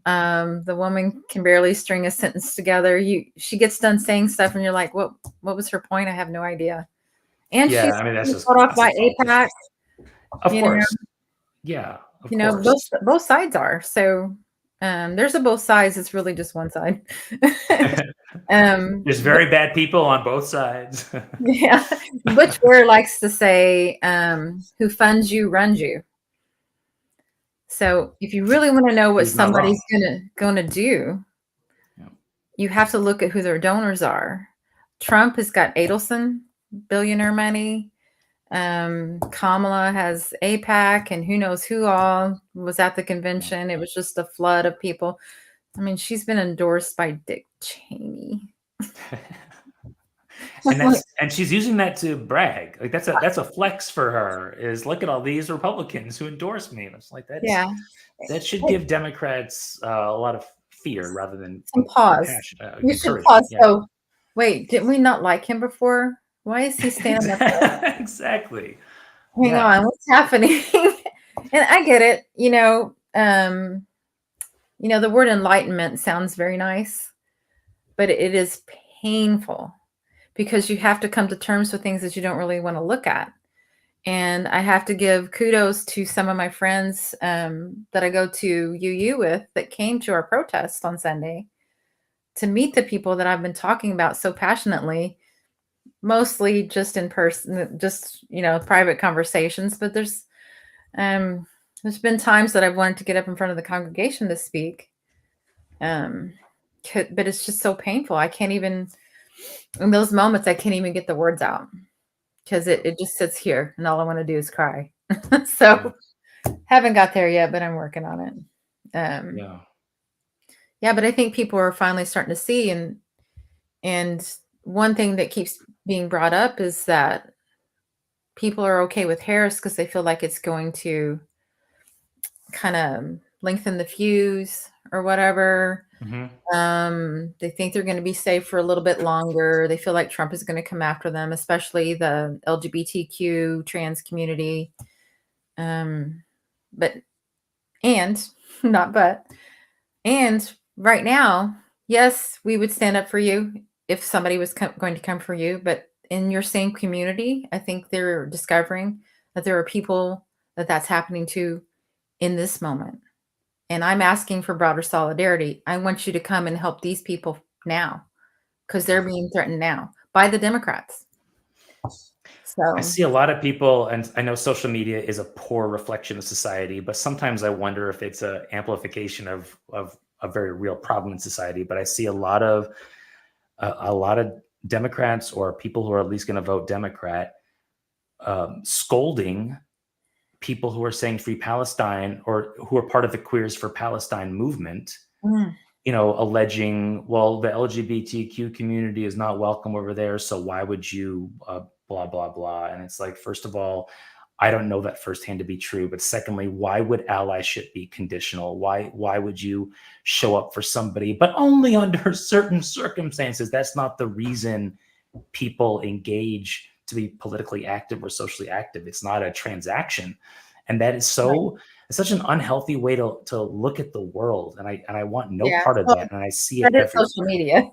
The woman can barely string a sentence together. She gets done saying stuff, and you're like, what was her point? I have no idea. And she's that's just caught off by AIPAC. Of course. Yeah. of You know, course. both sides are. So there's a both sides. It's really just one side. There's But very bad people on both sides. yeah, Butch Ware likes to say, "Who funds you runs you." So if you really want to know what He's not wrong. somebody's gonna do, Yeah. you have to look at who their donors are. Trump has got Adelson billionaire money. Kamala has APAC, and who knows who all was at the convention. It was just a flood of people. I mean, she's been endorsed by Dick Cheney. And she's using that to brag. Like that's a flex for her. Is look at all these Republicans who endorse me. And it's like Yeah. that should give Democrats a lot of fear rather than Some pause. compassion, You should encouragement. pause. Yeah, So, wait, didn't we not like him before? Why is he standing up there? exactly. Hang Yeah, on, what's happening? And I get it. The word enlightenment sounds very nice, but it is painful because you have to come to terms with things that you don't really want to look at. And I have to give kudos to some of my friends that I go to UU with that came to our protest on Sunday to meet the people that I've been talking about so passionately, mostly just in person, just, private conversations. But there's been times that I've wanted to get up in front of the congregation to speak. But it's just so painful. I can't even, in those moments, I can't even get the words out because it just sits here and all I want to do is cry. So haven't got there yet, but I'm working on it. yeah. Yeah, but I think people are finally starting to see, and one thing that keeps being brought up is that people are okay with Harris because they feel like it's going to kind of lengthen the fuse or whatever. Hmm. They think they're going to be safe for a little bit longer. They feel like Trump is going to come after them, especially the LGBTQ trans community. But and not but and right now, yes, we would stand up for you if somebody was going to come for you. But in your same community, I think they're discovering that there are people that's happening to in this moment. And I'm asking for broader solidarity. I want you to come and help these people now because they're being threatened now by the Democrats. I So, see a lot of people, and I know social media is a poor reflection of society, but sometimes I wonder if it's an amplification of a very real problem in society. But I see a lot of Democrats or people who are at least going to vote Democrat scolding people who are saying free Palestine or who are part of the Queers for Palestine movement, mm, alleging, well, the LGBTQ community is not welcome over there. So why would you blah, blah, blah. And it's like, first of all, I don't know that firsthand to be true. But secondly, why would allyship be conditional? Why would you show up for somebody, but only under certain circumstances? That's not the reason people engage to be politically active or socially active. It's not a transaction. And that is right. it's such an unhealthy way to look at the world. And I want no Yeah. part of Well, that. And I see it that is everywhere. social media.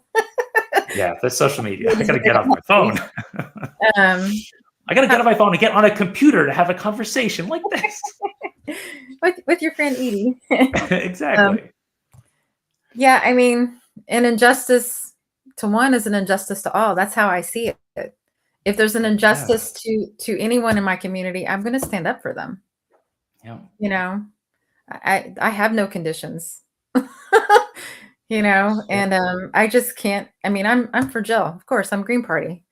Yeah, that's social media. I It is got to get off my phone. very um, I got to get on my phone and get on a computer to have a conversation like this. with your friend Edie. um, Exactly. yeah, I mean, an injustice to one is an injustice to all. That's how I see it. If there's an Yeah. injustice to anyone in my community, I'm going to stand up for them. Yeah. You know, I have no conditions. Yep. And I just can't. I mean, I'm for Jill, of course. I'm Green Party.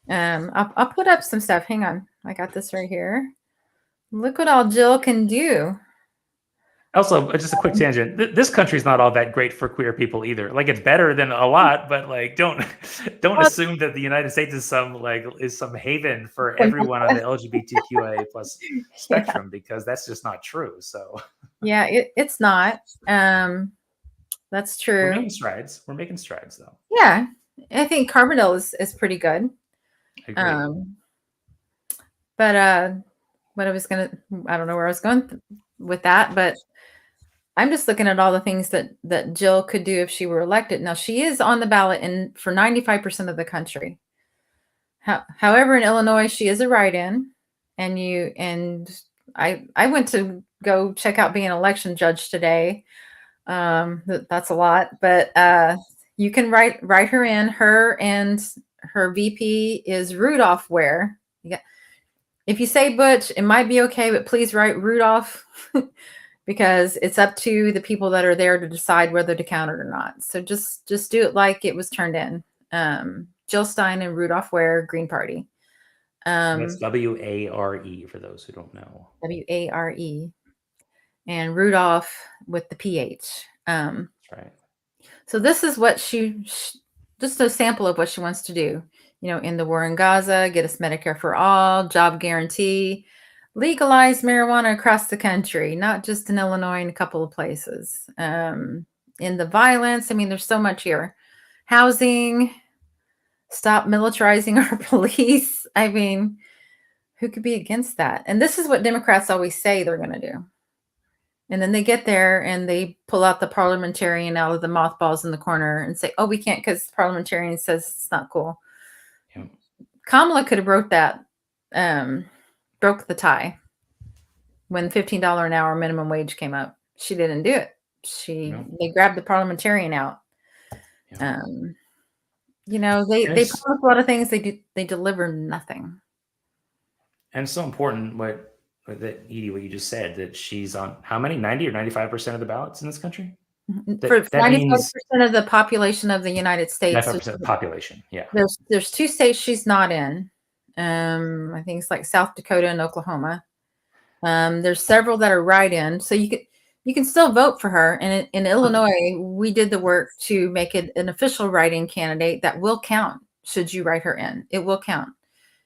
I'll put up some stuff. Hang on, I got this right here. Look what all Jill can do. Also, just a quick tangent. This country's not all that great for queer people either. Like it's better than a lot, but like don't Well, assume that the United States is some haven for everyone on the LGBTQIA plus yeah, spectrum because that's just not true. So yeah, it's not. That's we're true. making strides. We're making strides though. Yeah, I think Carbondale is pretty good. I agree. Um, but what I don't know where I was going with that, but I'm just looking at all the things that Jill could do if she were elected. Now she is on the ballot for 95% of the country. However, in Illinois, she is a write-in, and I went to go check out being an election judge today. That's a lot, but you can write her in. Her and her VP is Rudolph Ware. Yeah. If you say Butch, it might be okay, but please write Rudolph because it's up to the people that are there to decide whether to count it or not. So just do it like it was turned in. Jill Stein and Rudolph Ware, Green Party. That's WARE for those who don't know. WARE. And Rudolph with the PH. That's right. So this is what just a sample of what she wants to do. In the war in Gaza, get us Medicare for all, job guarantee, legalize marijuana across the country, not just in Illinois and a couple of places. In the violence, I mean, there's so much here. Housing, stop militarizing our police. I mean, who could be against that? And this is what Democrats always say they're going to do. And then they get there and they pull out the parliamentarian out of the mothballs in the corner and say, oh, we can't because the parliamentarian says it's not cool. Yeah. Kamala could have broke the tie when $15 an hour minimum wage came up. She didn't do it. They grabbed the parliamentarian out. Yeah. They promise a lot of things. They deliver nothing. And it's so important Edie, what you just said, that she's on how many? 90 or 95% of the ballots in this country? For 95% of the population of the United States. 95% of the population, yeah. There's 2 states she's not in. I think it's like South Dakota and Oklahoma. There's several that are write-in, so you can still vote for her. And in Illinois, we did the work to make it an official write-in candidate that will count. Should you write her in, it will count.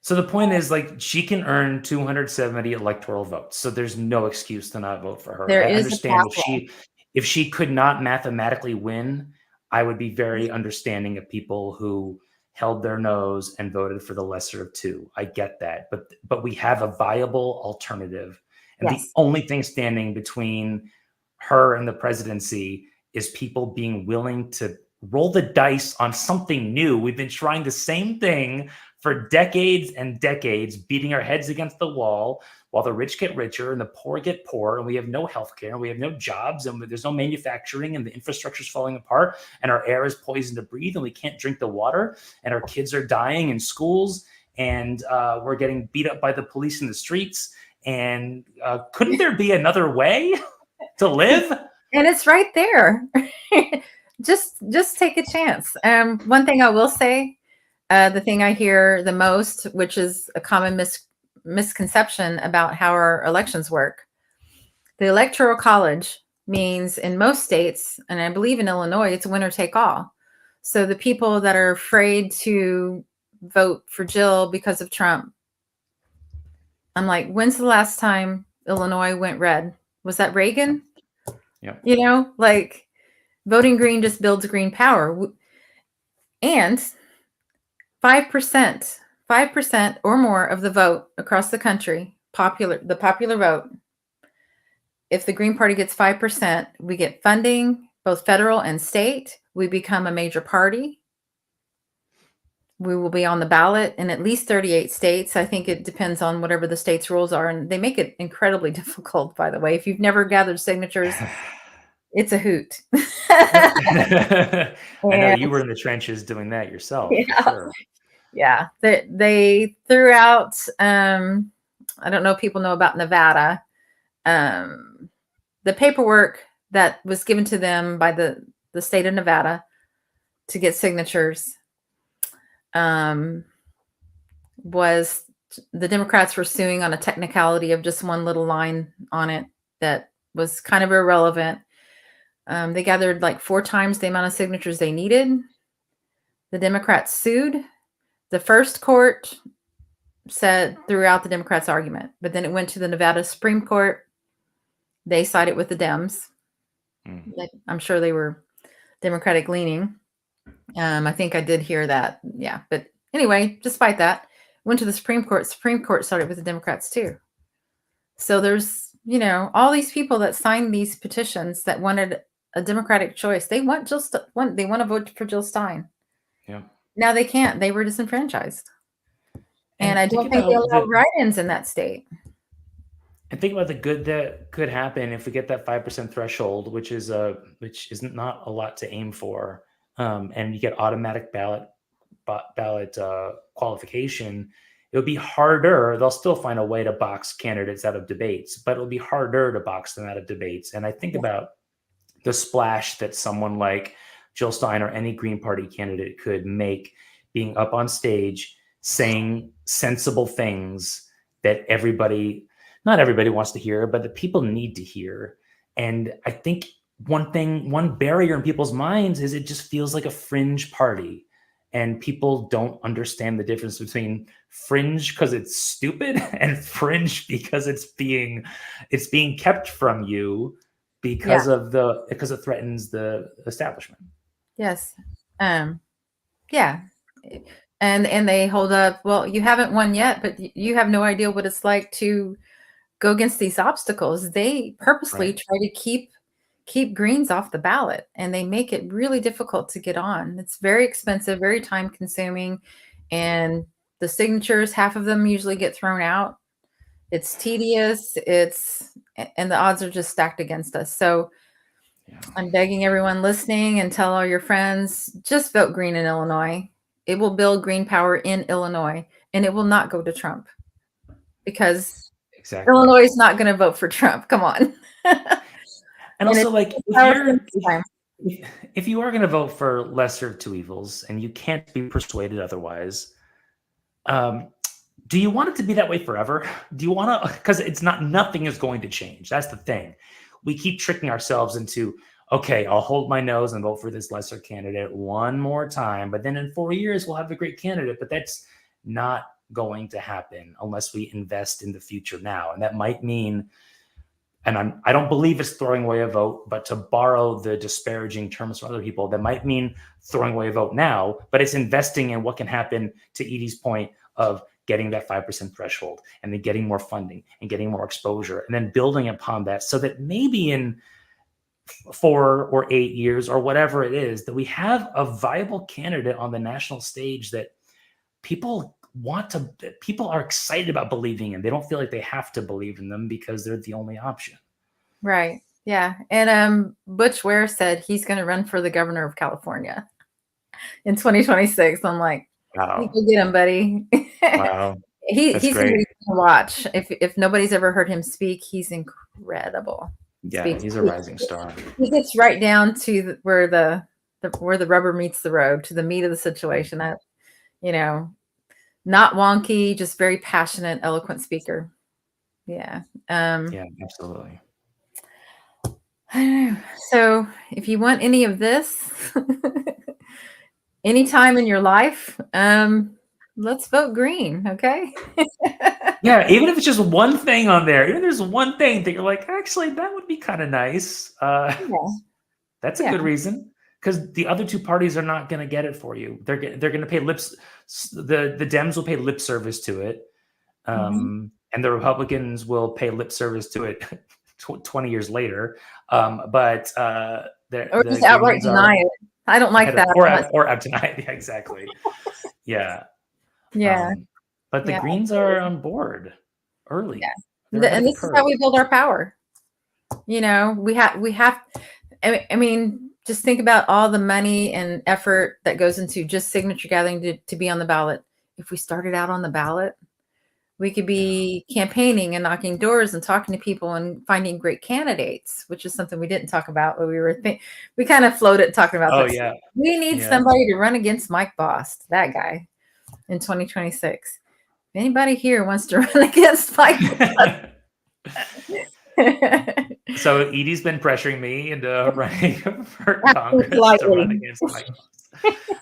So the point is, like, she can earn 270 electoral votes. So there's no excuse to not vote for her. There I is understand if she could not mathematically win, I would be very understanding of people who held their nose and voted for the lesser of two. I get that. But we have a viable alternative. And Yes. The only thing standing between her and the presidency is people being willing to roll the dice on something new. We've been trying the same thing for decades and decades, beating our heads against the wall while the rich get richer and the poor get poorer, and we have no healthcare, and we have no jobs, and there's no manufacturing, and the infrastructure is falling apart, and our air is poisoned to breathe, and we can't drink the water, and our kids are dying in schools, and we're getting beat up by the police in the streets. And couldn't there be another way to live? And it's right there. just take a chance. One thing I will say, the thing I hear the most, which is a common misconception about how our elections work. The Electoral College means in most states, and I believe in Illinois, it's winner take all. So the people that are afraid to vote for Jill because of Trump, I'm like, when's the last time Illinois went red? Was that Reagan? Yeah. Like voting green just builds green power. And 5% or more of the vote across the country, the popular vote. If the Green Party gets 5%, we get funding, both federal and state. We become a major party. We will be on the ballot in at least 38 states. I think it depends on whatever the state's rules are. And they make it incredibly difficult, by the way. If you've never gathered signatures, it's a hoot. I know you were in the trenches doing that yourself. Yeah. For sure. Yeah. They threw out, I don't know if people know about Nevada. The paperwork that was given to them by the state of Nevada to get signatures was the Democrats were suing on a technicality of just one little line on it that was kind of irrelevant. They gathered like 4 times the amount of signatures they needed. The Democrats sued. The first court threw out the Democrats' argument, but then it went to the Nevada Supreme Court. They sided with the Dems. I'm sure they were Democratic leaning. I think I did hear that. Yeah. But anyway, despite that, went to the Supreme Court. Supreme Court started with the Democrats too. So there's, all these people that signed these petitions that wanted a Democratic choice. They want they want to vote for Jill Stein. Yeah. Now they can't. They were disenfranchised. And I don't think they allow write-ins in that state. And think about the good that could happen if we get that 5% threshold, which is not a lot to aim for, and you get automatic ballot qualification. It would be harder. They'll still find a way to box candidates out of debates, but it'll be harder to box them out of debates. And I think Yeah. about the splash that someone like Jill Stein or any Green Party candidate could make, being up on stage saying sensible things that not everybody wants to hear, but that people need to hear. And I think one barrier in people's minds is it just feels like a fringe party. And people don't understand the difference between fringe because it's stupid and fringe because it's being kept from you because it threatens the establishment. Yes. Yeah. And they hold up, well, you haven't won yet, but you have no idea what it's like to go against these obstacles. They purposely Right. try to keep Greens off the ballot, and they make it really difficult to get on. It's very expensive, very time consuming, and the signatures, half of them usually get thrown out. It's tedious, and the odds are just stacked against us. So I'm begging everyone listening, and tell all your friends, just vote Green in Illinois. It will build green power in Illinois, and it will not go to Trump, because Exactly. Illinois is not going to vote for Trump. Come on. And also, like, if if you are going to vote for lesser of two evils and you can't be persuaded otherwise, do you want it to be that way forever? Do you want to? Because nothing is going to change. That's the thing. We keep tricking ourselves into, okay, I'll hold my nose and vote for this lesser candidate one more time, but then in 4 years we'll have a great candidate. But that's not going to happen unless we invest in the future now. And that might mean, and I don't believe it's throwing away a vote, but to borrow the disparaging terms from other people, that might mean throwing away a vote now, but it's investing in what can happen, to Edie's point, of getting that 5% threshold and then getting more funding and getting more exposure and then building upon that, so that maybe in 4 or 8 years or whatever it is, that we have a viable candidate on the national stage that people are excited about believing in. They don't feel like they have to believe in them because they're the only option. Right. Yeah. And Butch Ware said he's going to run for the governor of California in 2026. I'm like, Wow. you go get him, buddy. Wow. He's great to watch. If nobody's ever heard him speak, he's incredible. Yeah, he's a rising star. He gets right down to where the rubber meets the road, to the meat of the situation. That, not wonky, just very passionate, eloquent speaker. Yeah. Yeah, absolutely. I don't know. So if you want any of this, anytime in your life, let's vote Green. Okay. Yeah. Even if it's just one thing on there, even if there's one thing that you're like, actually, that would be kind of nice. That's a good reason, because the other two parties are not going to get it for you. They're going to pay lips. The Dems will pay lip service to it. And the Republicans will pay lip service to it 20 years later. But or just outright deny it. I don't like that. Or deny it. Yeah, exactly. Yeah. Yeah. But the Greens are on board early. Yeah. And this is how we build our power. We have, I mean, just think about all the money and effort that goes into just signature gathering to be on the ballot. If we started out on the ballot, we could be campaigning and knocking doors and talking to people and finding great candidates, which is something we didn't talk about, but we kind of floated talking about that. Yeah. We need somebody to run against Mike Bost, that guy, in 2026. If anybody here wants to run against Mike Bost. So Edie's been pressuring me into running for Congress to run against Mike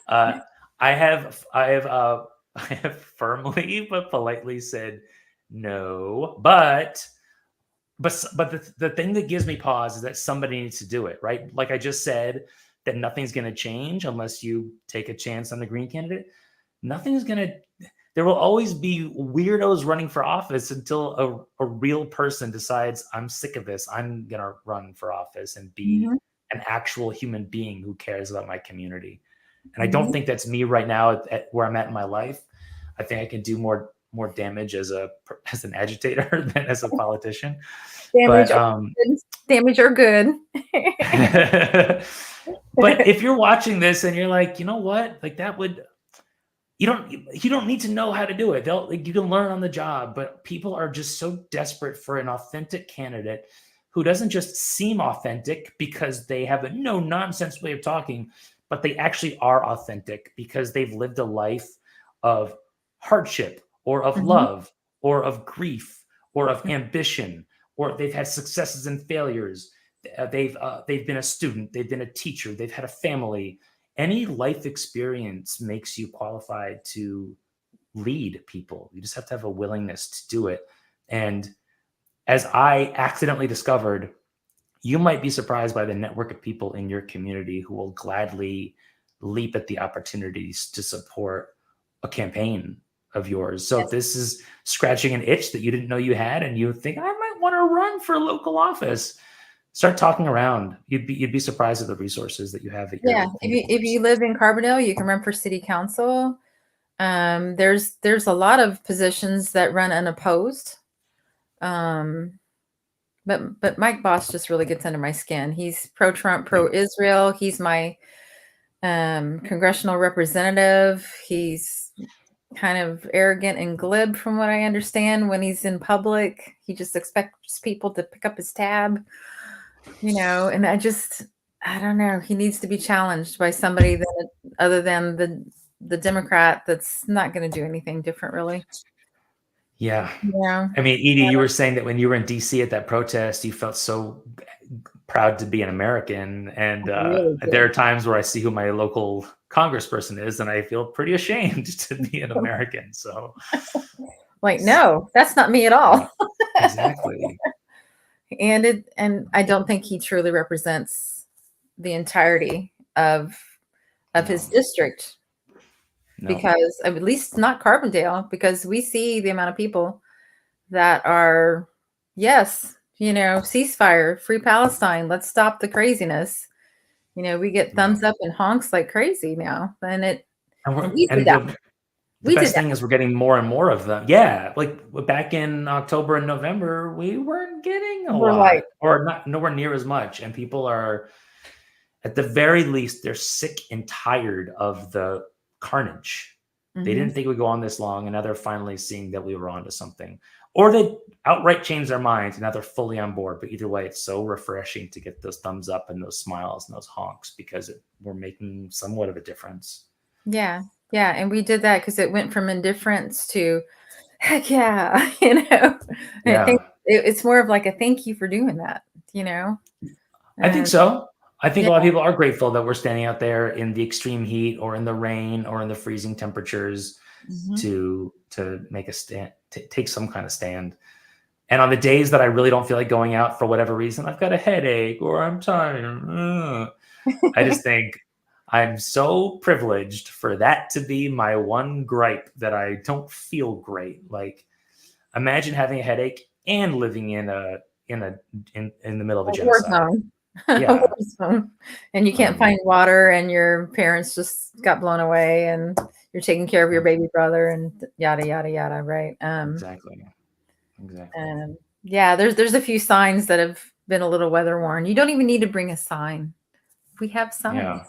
Bost. I have firmly but politely said no, but the thing that gives me pause is that somebody needs to do it, right? Like I just said, that nothing's going to change unless you take a chance on the Green candidate. There will always be weirdos running for office until a real person decides, I'm sick of this. I'm going to run for office and be an actual human being who cares about my community. And I don't think that's me right now at where I'm at in my life. I think I can do more more damage as an agitator than as a politician. Damage, But damage or good. but if you're watching this and you're like, you know what, like that would, you don't need to know how to do it. You can learn on the job, but people are just so desperate for an authentic candidate who doesn't just seem authentic because they have a no nonsense way of talking, but they actually are authentic because they've lived a life of hardship or of love or of grief or of ambition, or they've had successes and failures. They've been a student, they've been a teacher, they've had a family. Any life experience makes you qualified to lead people. You just have to have a willingness to do it. And as I accidentally discovered, you might be surprised by the network of people in your community who will gladly leap at the opportunities to support a campaign of yours. So if this is scratching an itch that you didn't know you had, and you think, I might want to run for local office, start talking around. You'd be surprised at the resources that you have at your if you live in Carbondale, you can run for city council. There's a lot of positions that run unopposed. But Mike Boss just really gets under my skin. He's pro-Trump, pro-Israel. He's my congressional representative. He's kind of arrogant and glib from what I understand when he's in public. He just expects people to pick up his tab, and I don't know. He needs to be challenged by somebody other than the Democrat that's not going to do anything different, really. Yeah. Yeah. I mean, Edie, you were saying that when you were in DC at that protest, you felt so proud to be an American. And there are times where I see who my local congressperson is, and I feel pretty ashamed to be an American. So, no, that's not me at all. Exactly. And I don't think he truly represents the entirety of his district. No. Because at least not Carbondale, because we see the amount of people that are, ceasefire, free Palestine, let's stop the craziness. We get thumbs up and honks like crazy now. And the best thing is we're getting more and more of them. Yeah. Like back in October and November, we weren't getting a lot, or nowhere near as much. And people are, at the very least, they're sick and tired of the carnage. They didn't think we'd go on this long, and now they're finally seeing that we were onto something, or they outright changed their minds and now they're fully on board. But either way, it's so refreshing to get those thumbs up and those smiles and those honks, because we're making somewhat of a difference. Yeah. And we did that because it went from indifference to heck yeah. Yeah. I think it's more of like a thank you for doing that. I think so. I think a lot of people are grateful that we're standing out there in the extreme heat or in the rain or in the freezing temperatures to make a stand, take some kind of stand. And on the days that I really don't feel like going out for whatever reason, I've got a headache or I'm tired. I just think I'm so privileged for that to be my one gripe, that I don't feel great. Like, imagine having a headache and living in the middle of a genocide. Yeah. And you can't find water, and your parents just got blown away, and you're taking care of your baby brother, and yada yada yada, right? Exactly. There's a few signs that have been a little weather worn. You don't even need to bring a sign. We have signs.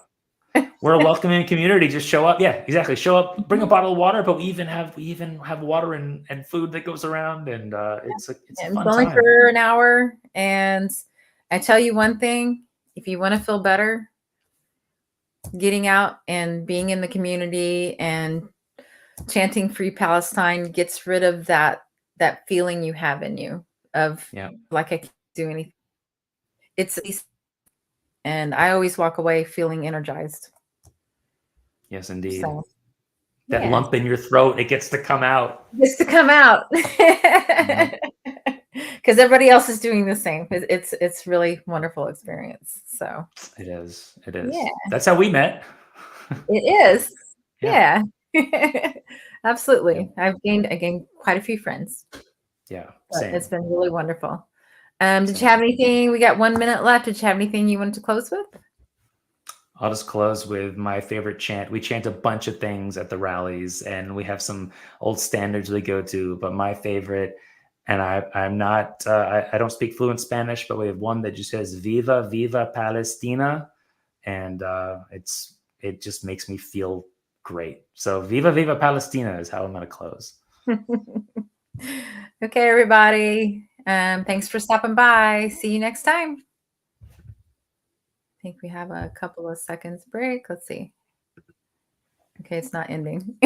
We're a welcoming community. Just show up. Yeah, exactly. Show up, bring a bottle of water, but we even have water and food that goes around, and it's a fun only time. For an hour. And I tell you one thing, if you want to feel better, getting out and being in the community and chanting Free Palestine gets rid of that feeling you have in you of like I can't do anything. And I always walk away feeling energized. Yes, indeed. So, that lump in your throat, it gets to come out. Because everybody else is doing the same. It's really wonderful experience. So it is. Yeah. That's how we met. It is. Yeah. Absolutely. I gained quite a few friends. Yeah. Same. It's been really wonderful. Did you have anything? We got 1 minute left. Did you have anything you wanted to close with? I'll just close with my favorite chant. We chant a bunch of things at the rallies, and we have some old standards we go to. But my favorite, and I'm not, I don't speak fluent Spanish, but we have one that just says "Viva, Viva Palestina," and it just makes me feel great. So "Viva, Viva Palestina" is how I'm going to close. Okay, everybody. Thanks for stopping by. See you next time. I think we have a couple of seconds break. Let's see. Okay, it's not ending.